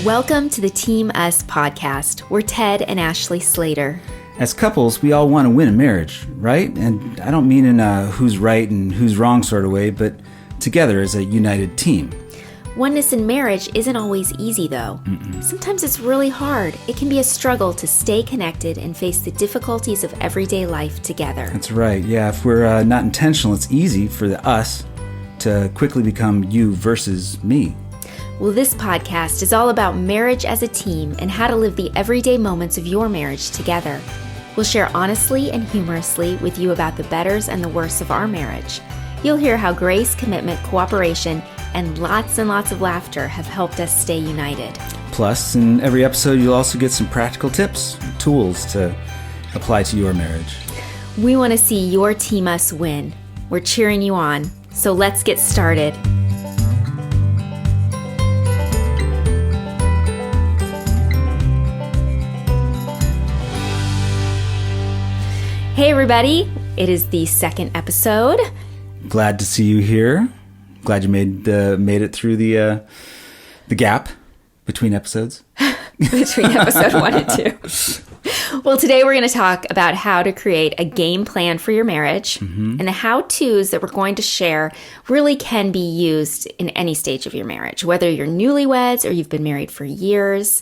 Welcome to the Team Us podcast. We're Ted and Ashley Slater. As couples, we all want to win a marriage, right? And I don't mean in a who's right and who's wrong sort of way, but together as a united team. Oneness in marriage isn't always easy, though. Sometimes it's really hard. It can be a struggle to stay connected and face the difficulties of everyday life together. That's right. Yeah, if we're not intentional, it's easy for us to quickly become you versus me. Well, this podcast is all about marriage as a team and how to live the everyday moments of your marriage together. We'll share honestly and humorously with you about the betters and the worsts of our marriage. You'll hear how grace, commitment, cooperation, and lots of laughter have helped us stay united. Plus, in every episode, you'll also get some practical tips, tools to apply to your marriage. We want to see your Team Us win. We're cheering you on. So let's get started. Hey everybody, it is the second episode. Glad to see you here. Glad you made it through the gap between episodes. Between episode 1 and 2. Well, today we're going to talk about how to create a game plan for your marriage. And the how-tos that we're going to share really can be used in any stage of your marriage, whether you're newlyweds or you've been married for years.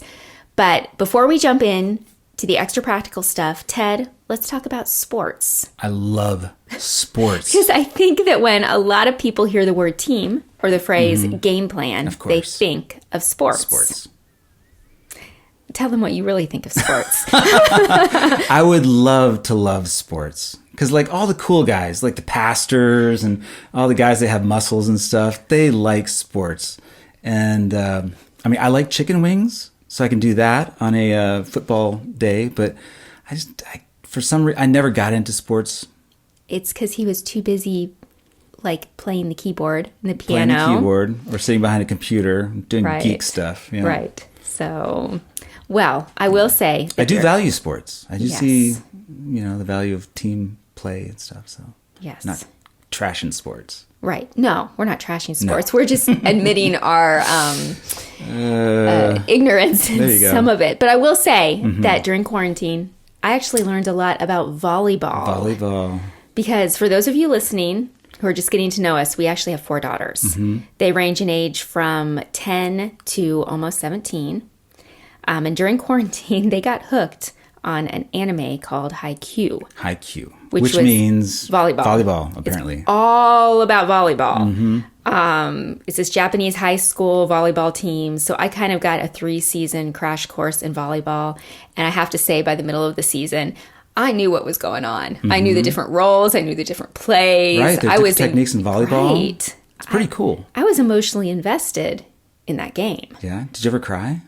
But before we jump in to the extra practical stuff, Ted, let's talk about sports. I love sports. Because I think that when a lot of people hear the word team or the phrase game plan, they think of sports. Tell them what you really think of sports. I would love to love sports. Because like all the cool guys, like the pastors and all the guys that have muscles and stuff, they like sports. And I like chicken wings. So I can do that on a football day, but for some reason, I never got into sports. It's because he was too busy, like, playing the keyboard and the piano. Playing the keyboard or sitting behind a computer doing geek stuff. You know? Right. So, well, I will say. I do value sports. I do see, the value of team play and stuff. So, not trashing sports. Right. No, we're not trashing sports. No. We're just admitting our ignorance in some of it. But I will say that during quarantine, I actually learned a lot about volleyball. Because for those of you listening who are just getting to know us, we actually have 4 daughters. They range in age from 10 to almost 17. And during quarantine, they got hooked on an anime called Haikyuu. Which means volleyball. Volleyball, apparently. It's all about volleyball. It's this Japanese high school volleyball team. So I kind of got a 3-season crash course in volleyball. And I have to say, by the middle of the season, I knew what was going on. I knew the different roles. I knew the different plays. Right, the different techniques in volleyball. Right. It's pretty cool. I was emotionally invested in that game. Yeah? Did you ever cry?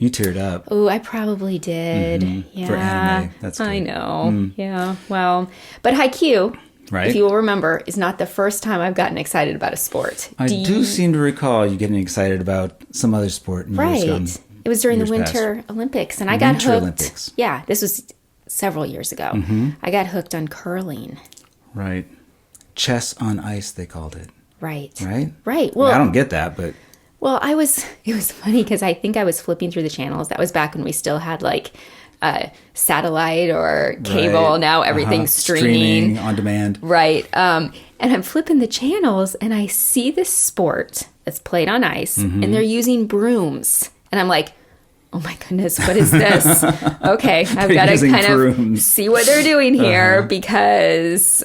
You teared up. Oh, I probably did. Yeah. For anime. That's good. I know. Yeah. Well, but Haikyuu, if you will remember, is not the first time I've gotten excited about a sport. I do seem to recall you getting excited about some other sport. It was during the Winter Olympics, and I got hooked. Olympics. Yeah, this was several years ago. I got hooked on curling. Right. Chess on ice, they called it. Right. Well, I don't get that, but... Well, it was funny because I think I was flipping through the channels. That was back when we still had like satellite or cable. Right. Now everything's streaming on demand. Right. And I'm flipping the channels and I see this sport that's played on ice and they're using brooms. And I'm like, oh my goodness, what is this? Okay, I've got to kind of see what they're doing here because,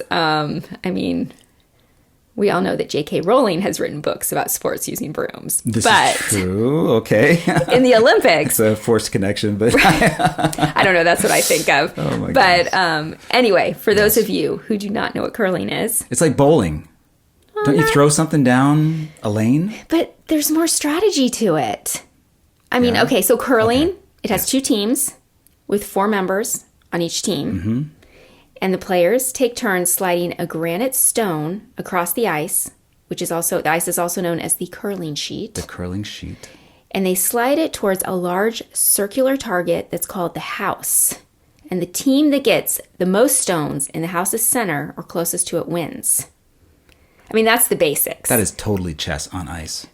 we all know that J.K. Rowling has written books about sports using brooms. This is true. Okay. In the Olympics. It's a forced connection, but... I don't know. That's what I think of. Oh my But anyway, for those of you who do not know what curling is... It's like bowling. Don't you throw something down a lane? But there's more strategy to it. Okay, so curling, it has 2 teams with 4 members on each team. And the players take turns sliding a granite stone across the ice, the ice is also known as the curling sheet. The curling sheet. And they slide it towards a large circular target that's called the house. And the team that gets the most stones in the house's center or closest to it wins. That's the basics. That is totally chess on ice.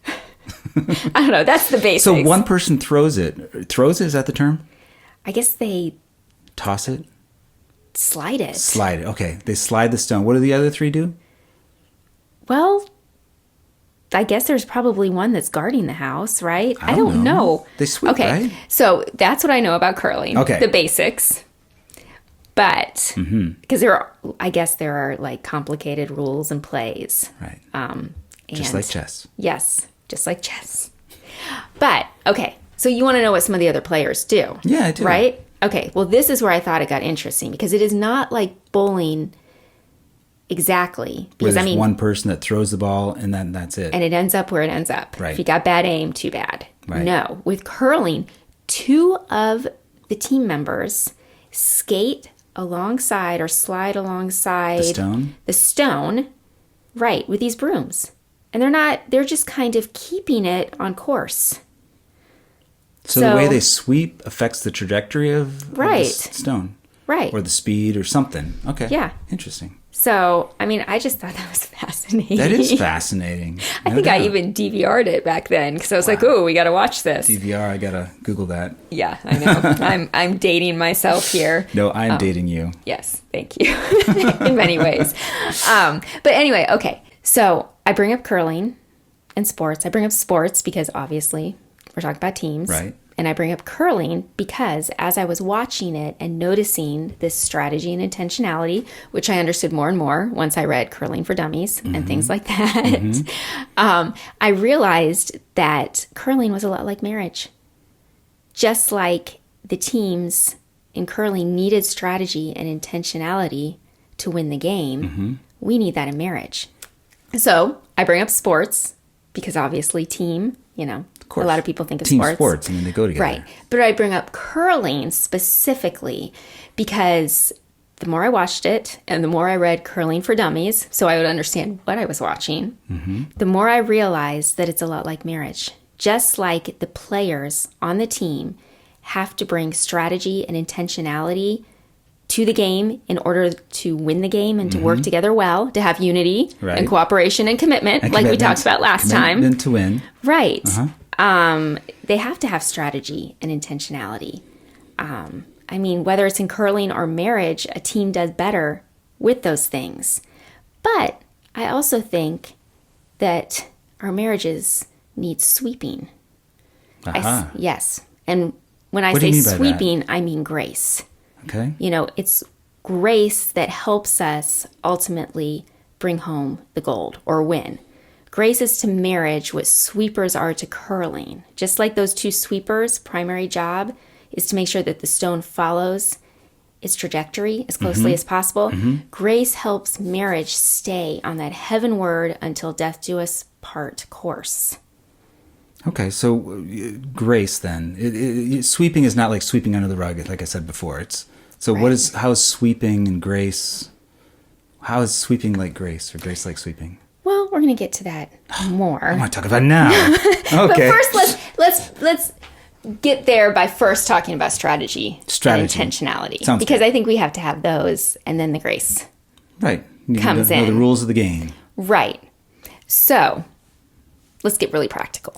I don't know. That's the basics. So one person throws it. Throws it, is that the term? I guess they toss it? Slide it. Slide it. Okay. They slide the stone. What do the other 3 do? Well, I guess there's probably one that's guarding the house, right? I don't know. They sweep, right? So that's what I know about curling. Okay. The basics. But, because I guess there are like complicated rules and plays. Right. Just like chess. Yes. Just like chess. But, okay. So you want to know what some of the other players do. Yeah, I do. Right? Okay. Well, this is where I thought it got interesting because it is not like bowling exactly. Because there's one person that throws the ball and then that's it. And it ends up where it ends up. Right. If you got bad aim, too bad. Right. No. With curling, 2 of the team members skate alongside or slide alongside the stone, right, with these brooms. And they're just kind of keeping it on course. So the way they sweep affects the trajectory of the stone. Right. Or the speed or something. Okay. Yeah. Interesting. So, I mean, I just thought that was fascinating. That is fascinating. I think I even DVR'd it back then because I was like, "Oh, we got to watch this." DVR, I gotta Google that. Yeah, I know. I'm dating myself here. No, I'm dating you. Yes, thank you. In many ways. But anyway, okay. So I bring up curling and sports. I bring up sports because obviously we're talking about teams. Right. And I bring up curling because as I was watching it and noticing this strategy and intentionality, which I understood more and more once I read Curling for Dummies and things like that, I realized that curling was a lot like marriage. Just like the teams in curling needed strategy and intentionality to win the game, we need that in marriage. So I bring up sports because obviously team, a lot of people think of team sports. I mean, they go together. Right. But I bring up curling specifically because the more I watched it and the more I read Curling for Dummies, so I would understand what I was watching, the more I realized that it's a lot like marriage. Just like the players on the team have to bring strategy and intentionality to the game in order to win the game and to work together well, to have unity and cooperation and commitment, like we talked about last time. Commitment to win. Right. They have to have strategy and intentionality. I mean, whether it's in curling or marriage, a team does better with those things. But I also think that our marriages need sweeping. Yes. And when I say sweeping, I mean grace. Okay. It's grace that helps us ultimately bring home the gold or win. Grace is to marriage what sweepers are to curling. Just like those 2 sweepers' primary job is to make sure that the stone follows its trajectory as closely as possible. Grace helps marriage stay on that heavenward until death do us part course. Okay, so grace then. Sweeping is not like sweeping under the rug, like I said before. How is sweeping and grace, how is sweeping like grace or grace like sweeping? Well, we're going to get to that more. I want to talk about it now. Okay. But first, let's get there by first talking about strategy. And intentionality. Sounds because good. I think we have to have those, and then the grace right. You comes know in. the rules of the game. Right. So let's get really practical.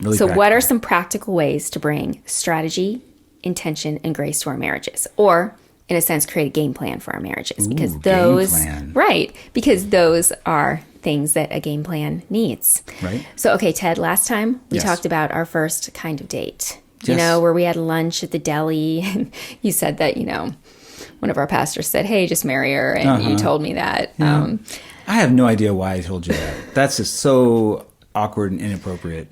What are some practical ways to bring strategy, intention, and grace to our marriages? Or, in a sense, create a game plan for our marriages. Because those are things that a game plan needs. Right. So, okay, Ted, last time we talked about our first kind of date. Yes. Where we had lunch at the deli. And you said that, one of our pastors said, "Hey, just marry her." And you told me that. Yeah. I have no idea why I told you that. That's just so awkward and inappropriate.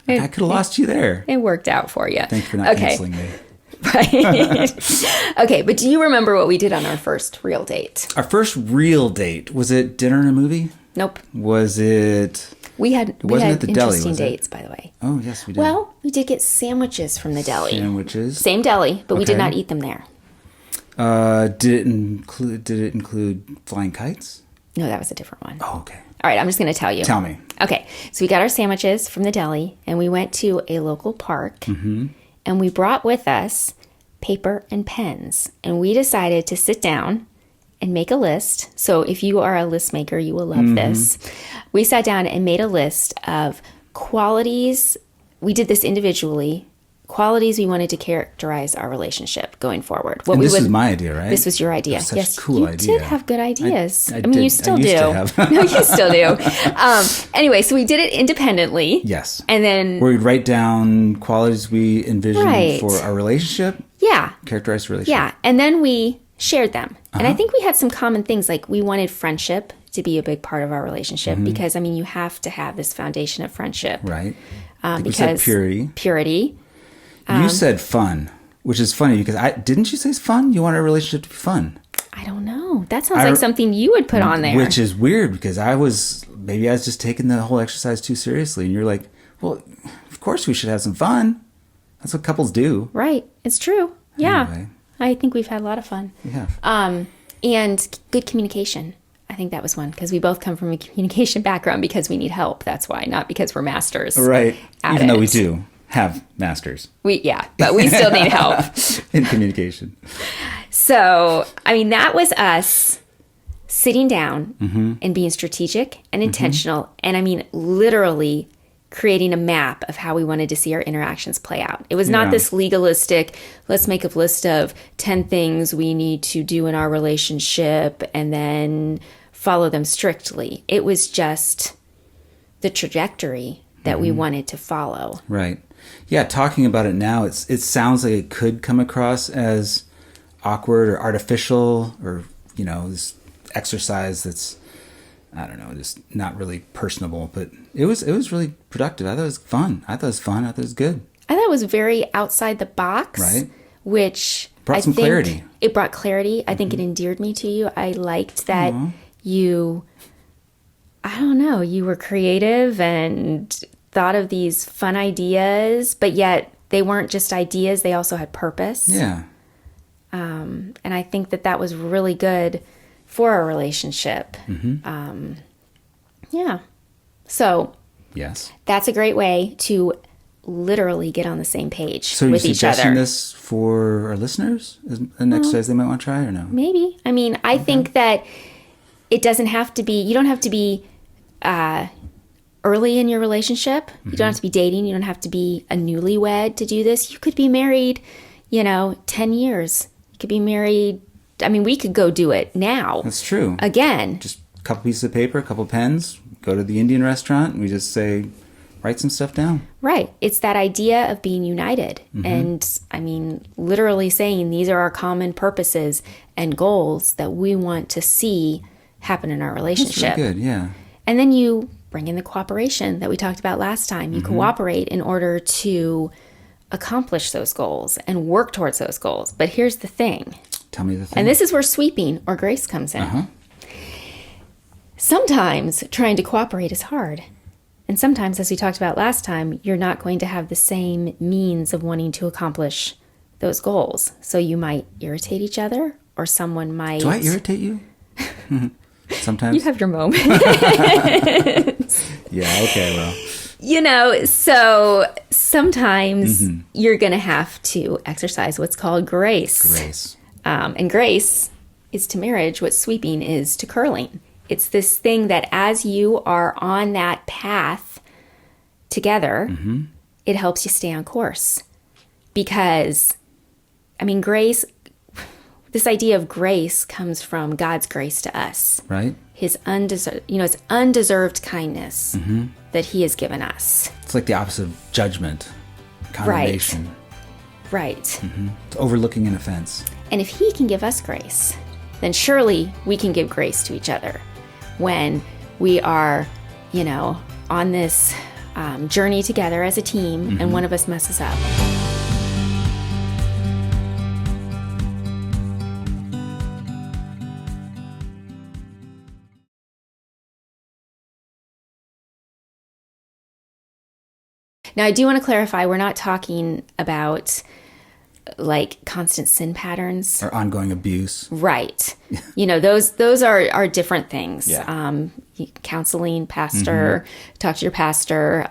I could have lost you there. It worked out for you. Thanks for not canceling me. Right. Okay, but do you remember what we did on our first real date? Our first real date, was it dinner and a movie? Nope. Was it? We had at the deli, interesting dates, by the way. Oh, yes, we did. Well, we did get sandwiches from the deli. Sandwiches? Same deli, but we did not eat them there. Did it include flying kites? No, that was a different one. Oh, okay. All right, I'm just going to tell you. Tell me. Okay, so we got our sandwiches from the deli, and we went to a local park, and we brought with us paper and pens, and we decided to sit down and make a list. So if you are a list maker, you will love this. We sat down and made a list of qualities, we did this individually. Qualities we wanted to characterize our relationship going forward. And this was my idea, right? This was your idea. Such yes, a cool you idea. did have good ideas. I mean, did. you still I used do. to have. No, you still do. Anyway, so we did it independently. Yes. And then we'd write down qualities we envisioned for our relationship. Yeah. Characterize the relationship. Yeah. And then we shared them. And I think we had some common things, like we wanted friendship to be a big part of our relationship because, I mean, you have to have this foundation of friendship. Right. Because we said purity. Purity. You said fun, which is funny because didn't you say it's fun? You want our relationship to be fun. I don't know. That sounds like something you would put on there. Which is weird because maybe I was just taking the whole exercise too seriously. And you're like, well, of course we should have some fun. That's what couples do. Right. It's true. Yeah. Anyway. I think we've had a lot of fun. We have. And good communication. I think that was one because we both come from a communication background because we need help. That's why, not because we're masters. Right. Even though we do have masters. But we still need help. In communication. So, I mean, that was us sitting down and being strategic and intentional. And I mean, literally creating a map of how we wanted to see our interactions play out. It was not this legalistic, let's make a list of 10 things we need to do in our relationship and then follow them strictly. It was just the trajectory that we wanted to follow. Right. Yeah, talking about it now, it sounds like it could come across as awkward or artificial or, this exercise that's, I don't know, just not really personable. But it was really productive. I thought it was fun. I thought it was fun. I thought it was good. I thought it was very outside the box. Right. Which brought some clarity. It brought clarity. I think it endeared me to you. I liked that you were creative and thought of these fun ideas, but yet they weren't just ideas. They also had purpose. Yeah. And I think that was really good for our relationship. Yeah. So yes, that's a great way to literally get on the same page with each other. So are you suggesting this for our listeners? Is an exercise they might want to try or no? Maybe. I mean, I think that it doesn't have to be, you don't have to be early in your relationship. You don't have to be dating. You don't have to be a newlywed to do this. You could be married, 10 years. You could be married. I mean, we could go do it now. That's true. Again. Just a couple pieces of paper, a couple pens, go to the Indian restaurant, and we just say, write some stuff down. Right. It's that idea of being united. And I mean, literally saying these are our common purposes and goals that we want to see happen in our relationship. That's really good, yeah. And then you bring in the cooperation that we talked about last time. You cooperate in order to accomplish those goals and work towards those goals. But here's the thing. Tell me the thing. And this is where sweeping or grace comes in. Sometimes trying to cooperate is hard. And sometimes, as we talked about last time, you're not going to have the same means of wanting to accomplish those goals. So you might irritate each other, or someone might... Do I irritate you? Sometimes. You have your moments. Yeah, okay, well. So sometimes you're going to have to exercise what's called grace. Grace. And grace is to marriage what sweeping is to curling. It's this thing that as you are on that path together, it helps you stay on course. Because, I mean, grace, this idea of grace comes from God's grace to us. Right. His it's undeserved kindness that he has given us. It's like the opposite of judgment, condemnation. Right. It's overlooking an offense. And if he can give us grace, then surely we can give grace to each other when we are, on this journey together as a team and one of us messes up. Now, I do want to clarify, we're not talking about like constant sin patterns or ongoing abuse. Right. Those are different things. Yeah. Counseling, pastor, talk to your pastor.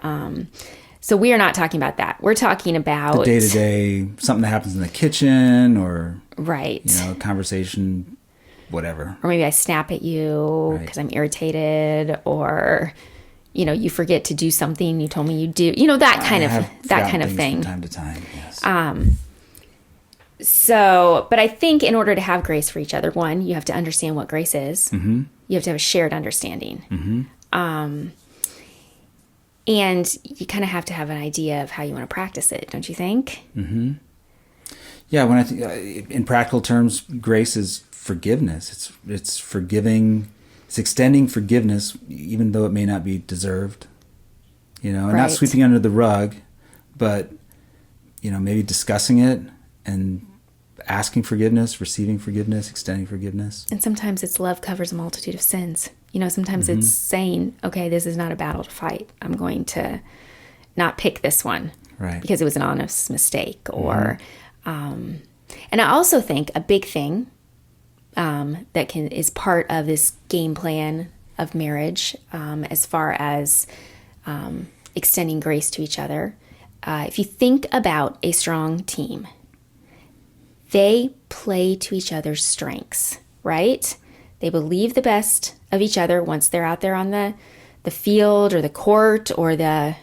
So we are not talking about that. We're talking about the day-to-day, something that happens in the kitchen or right. Conversation, whatever. Or maybe I snap at you because I'm irritated, or you forget to do something you told me you do, that kind of thing from time to time. Yes. But I think in order to have grace for each other, one, you have to understand what grace is. Mm-hmm. You have to have a shared understanding. Mm-hmm. And you kind of have to have an idea of how you want to practice it, don't you think? Mm-hmm. Yeah, when I think in practical terms, grace is forgiveness. It's forgiving. It's extending forgiveness, even though it may not be deserved. And not sweeping under the rug, but maybe discussing it and asking forgiveness, receiving forgiveness, extending forgiveness. And sometimes it's love covers a multitude of sins. Sometimes it's saying, okay, this is not a battle to fight. I'm going to not pick this one, right? Because it was an honest mistake, or. And I also think a big thing that is part of this game plan of marriage, as far as extending grace to each other. If you think about a strong team, they play to each other's strengths, right? They believe the best of each other once they're out there on the field or the court or the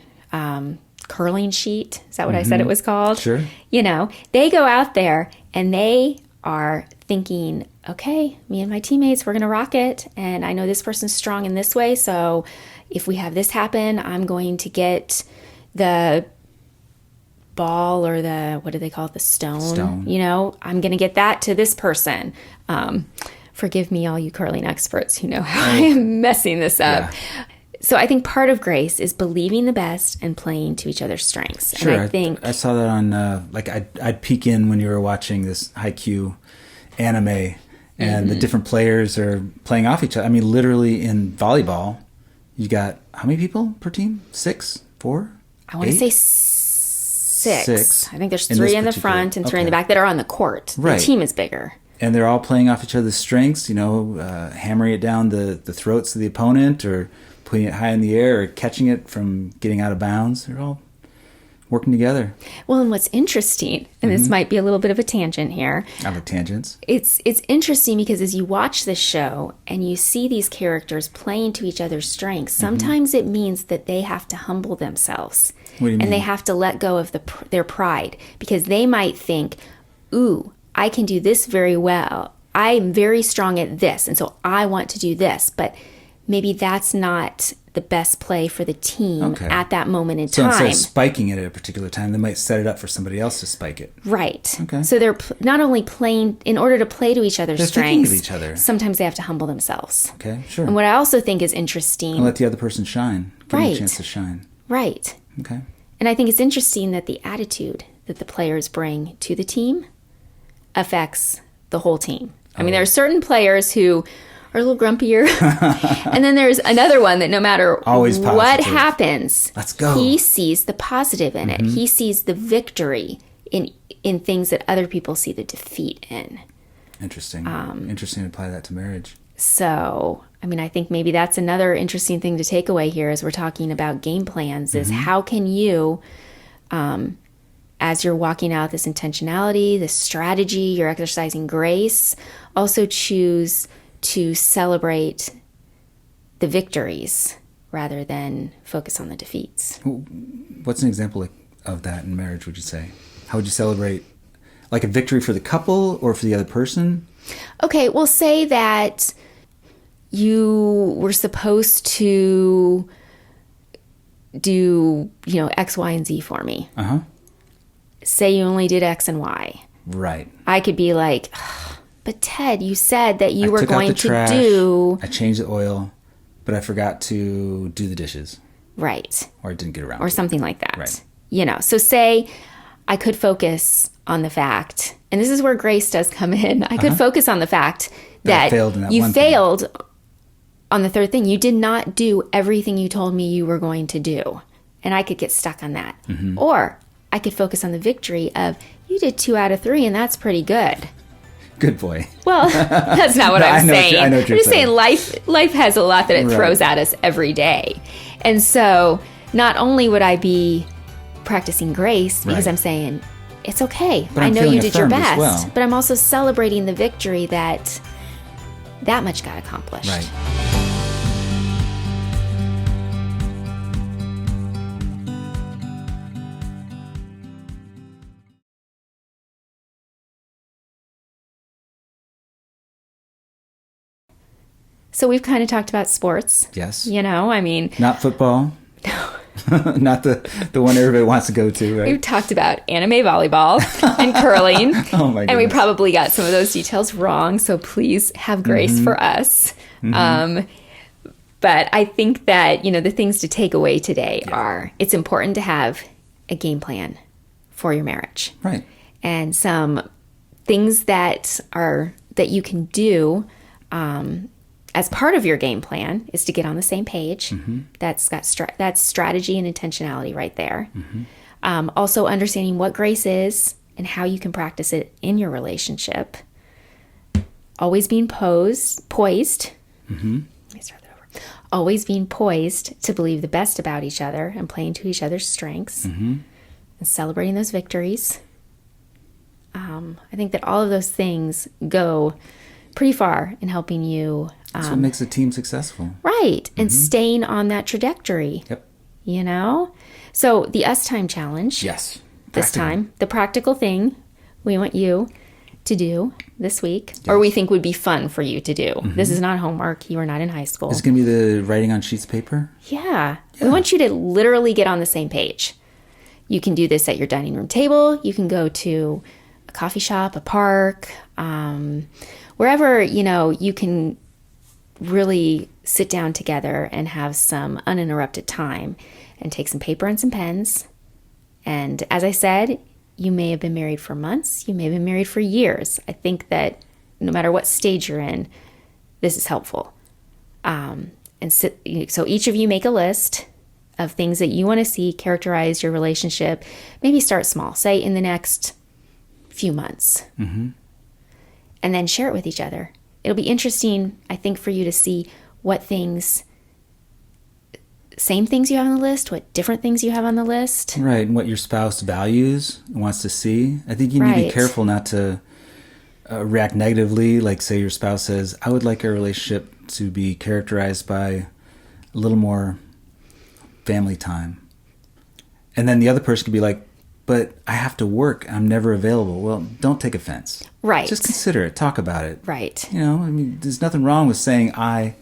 curling sheet. Is that what I said it was called? Sure. They go out there and they are thinking, okay, me and my teammates, we're going to rock it. And I know this person's strong in this way. So if we have this happen, I'm going to get the ball or what do they call it? The stone. I'm going to get that to this person. Forgive me, all you curling experts who know how I am messing this up. Yeah. So I think part of grace is believing the best and playing to each other's strengths. Sure, and I think I saw that on I'd peek in when you were watching this Haikyuu anime, and the different players are playing off each other. I mean, literally in volleyball, you got how many people per team? 6, 4? I want to say 6. I think there's 3 in the front and 3 in the back that are on the court. Right. The team is bigger. And they're all playing off each other's strengths, hammering it down the throats of the opponent, or putting it high in the air, or catching it from getting out of bounds. They're all working together. Well, and what's interesting, and this might be a little bit of a tangent here. I have tangents. It's interesting because as you watch this show and you see these characters playing to each other's strengths, sometimes it means that they have to humble themselves. What do you mean? And they have to let go of their pride, because they might think, ooh, I can do this very well. I'm very strong at this, and so I want to do this. But maybe that's not the best play for the team at that moment in time. So instead of spiking it at a particular time, they might set it up for somebody else to spike it. Right. Okay. So they're not only playing, in order to play to each other's strengths, of each other. Sometimes they have to humble themselves. Okay, sure. And what I also think is interesting... And let the other person shine. Give them a chance to shine. Right. Okay. And I think it's interesting that the attitude that the players bring to the team affects the whole team. I mean, there are certain players who are a little grumpier. And then there's another one that no matter what happens, let's go. He sees the positive in it. He sees the victory in things that other people see the defeat in. Interesting. Interesting to apply that to marriage. So, I mean, I think maybe that's another interesting thing to take away here as we're talking about game plans is how can you, as you're walking out this intentionality, this strategy, you're exercising grace, also choose to celebrate the victories rather than focus on the defeats. What's an example of that in marriage, would you say? How would you celebrate, like a victory for the couple or for the other person? Okay, well, say that you were supposed to do, X, Y, and Z for me. Uh-huh. Say you only did X and Y. Right. I could be like, but Ted, you said that you were going to do... I changed the oil, but I forgot to do the dishes. Right. Or I didn't get around to it. Or something like that. Right. So say I could focus on the fact, and this is where grace does come in. I could focus on the fact that you failed on the third thing. You did not do everything you told me you were going to do. And I could get stuck on that. Or I could focus on the victory of, you did 2 out of 3, and that's pretty good. Good boy. Well, that's not what I'm saying. I know what you're saying. Life has a lot that it throws at us every day. And so not only would I be practicing grace because I'm saying, it's okay. I know you did your best. But I'm also celebrating the victory that much got accomplished. Right. So we've kind of talked about sports. Yes. I mean... Not football. No. Not the one everybody wants to go to, right? We've talked about anime volleyball and curling. Oh, my goodness. And we probably got some of those details wrong, so please have grace for us. But I think that, the things to take away today are, it's important to have a game plan for your marriage. Right. And some things that you can do as part of your game plan is to get on the same page. That's strategy and intentionality right there. Also understanding what grace is and how you can practice it in your relationship. Always being poised. Let me start that over. Always being poised to believe the best about each other and playing to each other's strengths and celebrating those victories. I think that all of those things go pretty far in helping you. That's what makes a team successful. Right. And staying on that trajectory. Yep. So the Us Time Challenge. Yes. This time, the practical thing we want you to do this week, or we think would be fun for you to do. This is not homework. You are not in high school. Is it going to be the writing on sheets of paper? Yeah. We want you to literally get on the same page. You can do this at your dining room table. You can go to a coffee shop, a park, wherever, you can really sit down together and have some uninterrupted time and take some paper and some pens. And as I said, you may have been married for months. You may have been married for years. I think that no matter what stage you're in, this is helpful. So each of you make a list of things that you want to see characterize your relationship. Maybe start small, say in the next few months. And then share it with each other. It'll be interesting, I think, for you to see what things, same things you have on the list, what different things you have on the list. Right, and what your spouse values and wants to see. I think you need to be careful not to react negatively. Like, say your spouse says, I would like our relationship to be characterized by a little more family time. And then the other person could be like, but I have to work. I'm never available. Well, don't take offense. Right. Just consider it. Talk about it. Right. There's nothing wrong with saying, I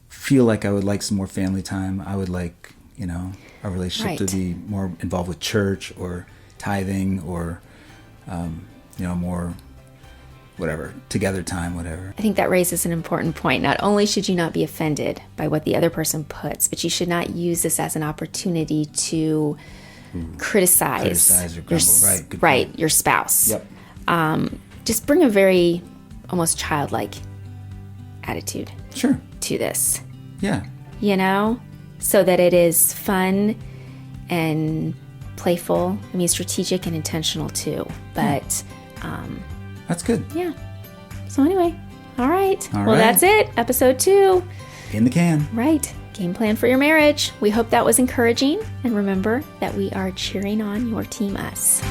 feel like I would like some more family time. I would like, our relationship to be more involved with church or tithing or, more whatever, together time, whatever. I think that raises an important point. Not only should you not be offended by what the other person puts, but you should not use this as an opportunity to criticize or grumble. Your spouse. Yep. Just bring a very almost childlike attitude to this. Yeah. So that it is fun and playful. I mean, strategic and intentional too. But that's good. Yeah. So anyway, all right. That's it. Episode 2. In the can. Right. Game plan for your marriage. We hope that was encouraging. And remember that we are cheering on your Team Us.